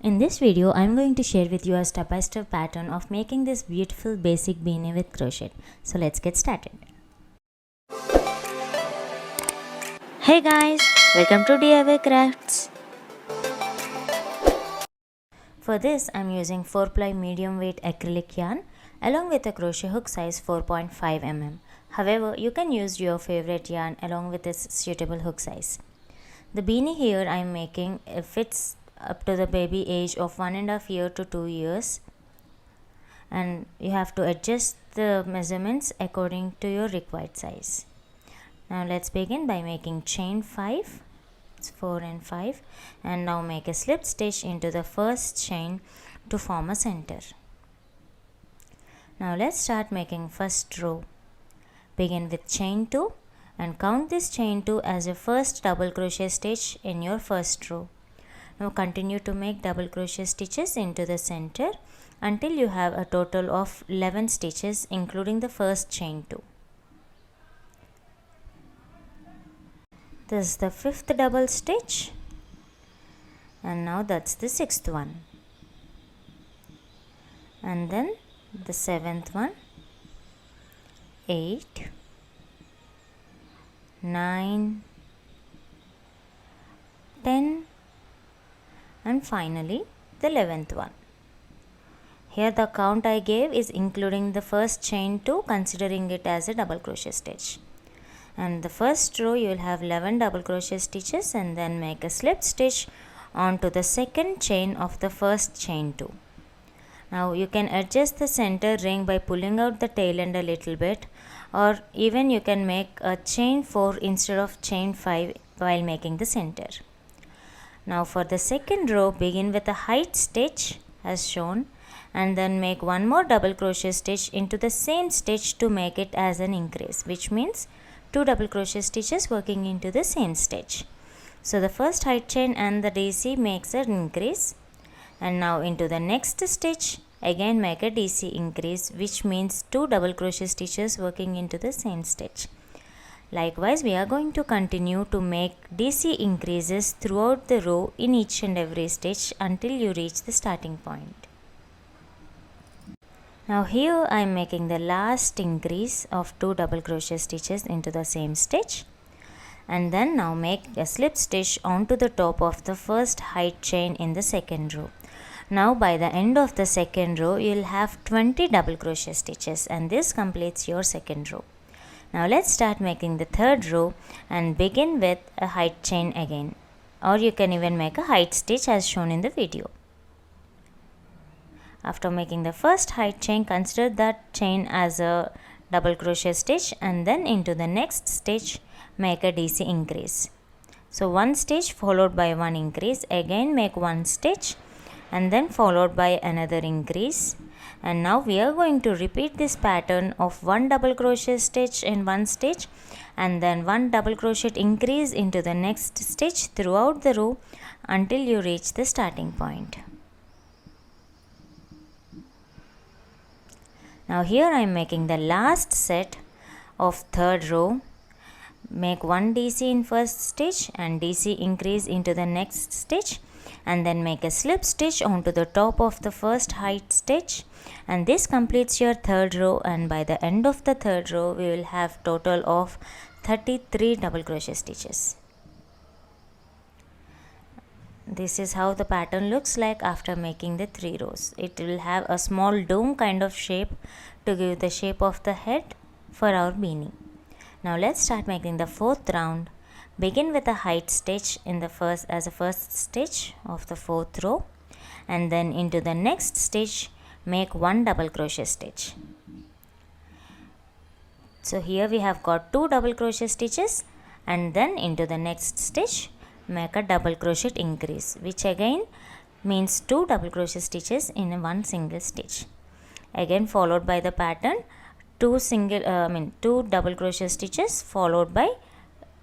In this video, I am going to share with you a step-by-step pattern of making this beautiful basic beanie with crochet. So let's get started. Hey guys, welcome to DIY Crafts. For this, I am using 4-ply medium weight acrylic yarn along with a crochet hook size 4.5 mm. However, you can use your favorite yarn along with its suitable hook size. The beanie here I am making fits up to the baby age of 1.5 years to 2 years, and you have to adjust the measurements according to your required size. Now let's begin by making chain 5. It's 4 and 5, and now make a slip stitch into the first chain to form a center. Now let's start making first row. Begin with chain 2 and count this chain 2 as your first double crochet stitch in your first row. Now continue to make double crochet stitches into the center until you have a total of 11 stitches including the first chain 2. This is the 5th double stitch, and now that's the 6th one, and then the 7th one, 8, 9, 10, and finally the 11th one. Here the count I gave is including the first chain 2, considering it as a double crochet stitch. And the first row you will have 11 double crochet stitches, and then make a slip stitch onto the second chain of the first chain 2. Now you can adjust the center ring by pulling out the tail end a little bit, or even you can make a chain 4 instead of chain 5 while making the center. Now for the second row, begin with a height stitch as shown, and then make one more double crochet stitch into the same stitch to make it as an increase, which means 2 double crochet stitches working into the same stitch. So the first height chain and the DC makes an increase, and now into the next stitch again make a DC increase, which means 2 double crochet stitches working into the same stitch. Likewise, we are going to continue to make DC increases throughout the row in each and every stitch until you reach the starting point. Now here I am making the last increase of 2 double crochet stitches into the same stitch, and then now make a slip stitch onto the top of the first height chain in the second row. Now by the end of the second row you will have 20 double crochet stitches, and this completes your second row. Now let's start making the third row and begin with a height chain again, or you can even make a height stitch as shown in the video. After making the first height chain, consider that chain as a double crochet stitch, and then into the next stitch make a DC increase. So one stitch followed by one increase, again make one stitch and then followed by another increase. And now we are going to repeat this pattern of one double crochet stitch in one stitch and then one double crochet increase into the next stitch throughout the row until you reach the starting point. Now here I am making the last set of third row. Make one DC in first stitch and DC increase into the next stitch, and then make a slip stitch onto the top of the first height stitch, and this completes your third row. And by the end of the third row we will have total of 33 double crochet stitches. This is how the pattern looks like after making the 3 rows. It will have a small dome kind of shape to give the shape of the head for our beanie. Now let's start making the fourth round. Begin with a height stitch in the first stitch of the fourth row, and then into the next stitch make one double crochet stitch. So here we have got 2 double crochet stitches, and then into the next stitch make a double crochet increase, which again means 2 double crochet stitches in one single stitch. Again followed by the pattern 2 double crochet stitches followed by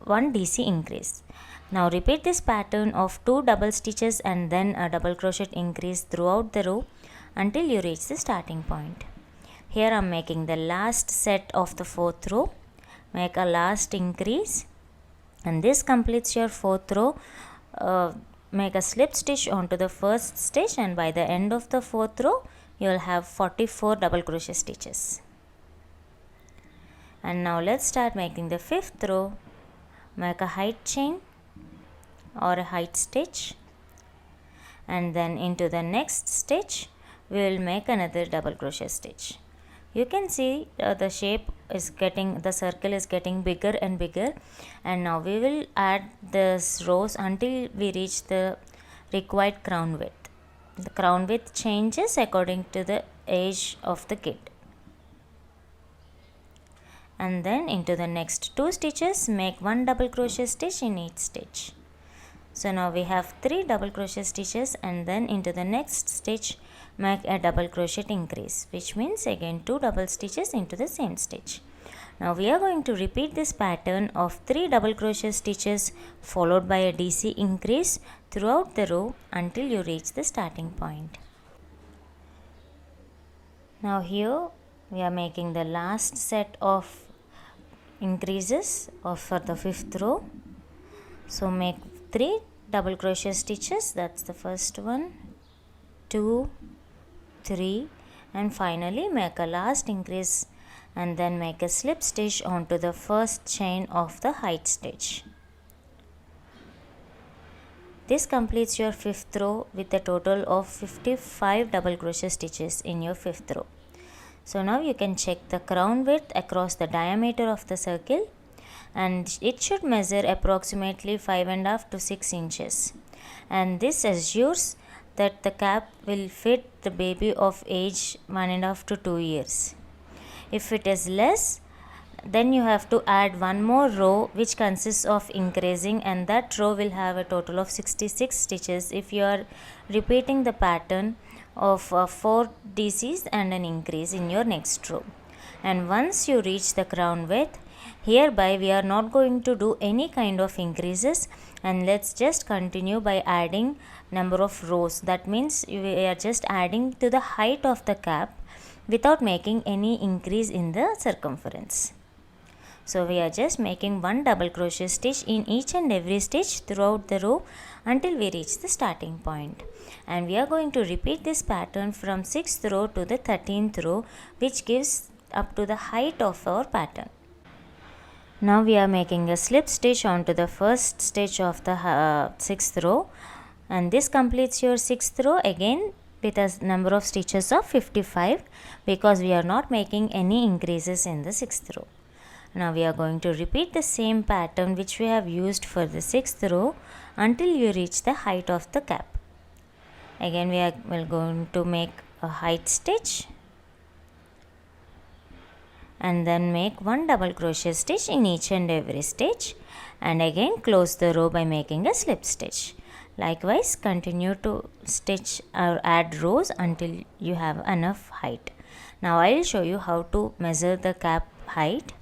one DC increase. Now repeat this pattern of 2 double stitches and then a double crochet increase throughout the row until you reach the starting point. Here I am making the last set of the fourth row. Make a last increase, and this completes your fourth row make a slip stitch onto the first stitch, and by the end of the 4th row you will have 44 double crochet stitches. And now let's start making the 5th row. Make a height chain or a height stitch, and then into the next stitch we will make another double crochet stitch. You can see the shape is getting, the circle is getting bigger and bigger, and now we will add this rows until we reach the required crown width. The crown width changes according to the age of the kid. And then into the next 2 stitches make 1 double crochet stitch in each stitch. So now we have 3 double crochet stitches, and then into the next stitch make a double crochet increase, which means again 2 double stitches into the same stitch. Now we are going to repeat this pattern of 3 double crochet stitches followed by a DC increase throughout the row until you reach the starting point. Now here we are making the last set of increases for the 5th row. So make 3 double crochet stitches, that's the first one, 2, 3, and finally make a last increase and then make a slip stitch onto the first chain of the height stitch. This completes your 5th row with a total of 55 double crochet stitches in your 5th row. So now you can check the crown width across the diameter of the circle, and it should measure approximately 5.5 to 6 inches, and this assures that the cap will fit the baby of age 1.5 to 2 years. If it is less, then you have to add one more row which consists of increasing, and that row will have a total of 66 stitches if you are repeating the pattern of 4 DCs and an increase in your next row. And once you reach the crown width, hereby we are not going to do any kind of increases, and let's just continue by adding number of rows. That means we are just adding to the height of the cap without making any increase in the circumference. So we are just making 1 double crochet stitch in each and every stitch throughout the row until we reach the starting point. And we are going to repeat this pattern from 6th row to the 13th row, which gives up to the height of our pattern. Now we are making a slip stitch onto the first stitch of the 6th row, and this completes your 6th row again with a number of stitches of 55 because we are not making any increases in the 6th row. Now we are going to repeat the same pattern which we have used for the 6th row until you reach the height of the cap. Again we are going to make a height stitch and then make 1 double crochet stitch in each and every stitch, and again close the row by making a slip stitch. Likewise continue to stitch or add rows until you have enough height. Now I will show you how to measure the cap height.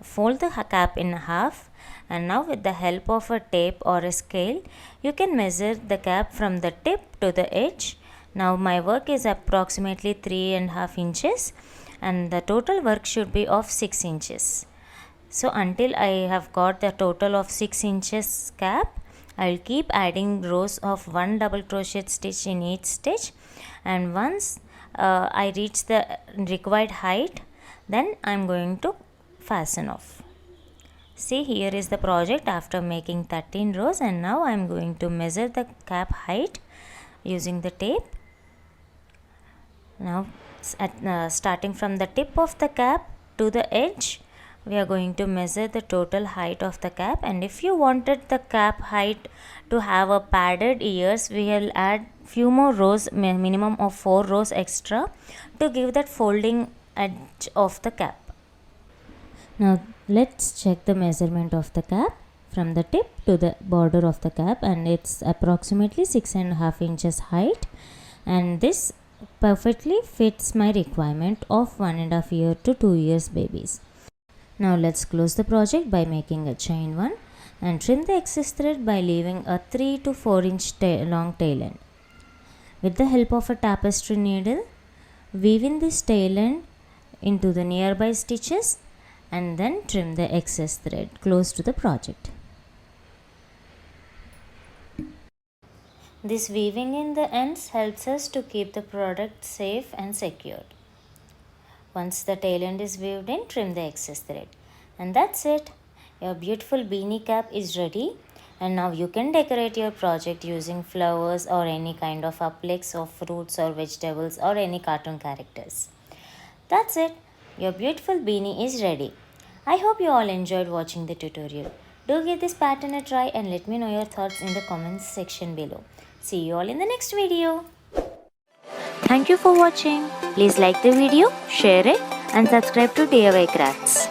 Fold the cap in half, and now with the help of a tape or a scale you can measure the cap from the tip to the edge. Now my work is approximately 3.5 inches and the total work should be of 6 inches. So until I have got the total of 6 inches cap, I will keep adding rows of 1 double crochet stitch in each stitch, and once I reach the required height, then I am going to fasten off. See, here is the project after making 13 rows, and now I am going to measure the cap height using the tape. Now starting from the tip of the cap to the edge, we are going to measure the total height of the cap, and if you wanted the cap height to have a padded ears, we will add few more rows, minimum of 4 rows extra to give that folding edge of the cap. Now let's check the measurement of the cap from the tip to the border of the cap, and it's approximately 6.5 inches height, and this perfectly fits my requirement of 1.5 year to 2 years babies. Now let's close the project by making a chain 1 and trim the excess thread by leaving a 3 to 4 inch long tail end. With the help of a tapestry needle, weave in this tail end into the nearby stitches and then trim the excess thread close to the project. This weaving in the ends helps us to keep the product safe and secured. Once the tail end is weaved in, trim the excess thread. And that's it. Your beautiful beanie cap is ready. And now you can decorate your project using flowers or any kind of applets of fruits or vegetables or any cartoon characters. That's it. Your beautiful beanie is ready. I hope you all enjoyed watching the tutorial. Do give this pattern a try and let me know your thoughts in the comments section below. See you all in the next video. Thank you for watching. Please like the video, share it and subscribe to DIY Crafts.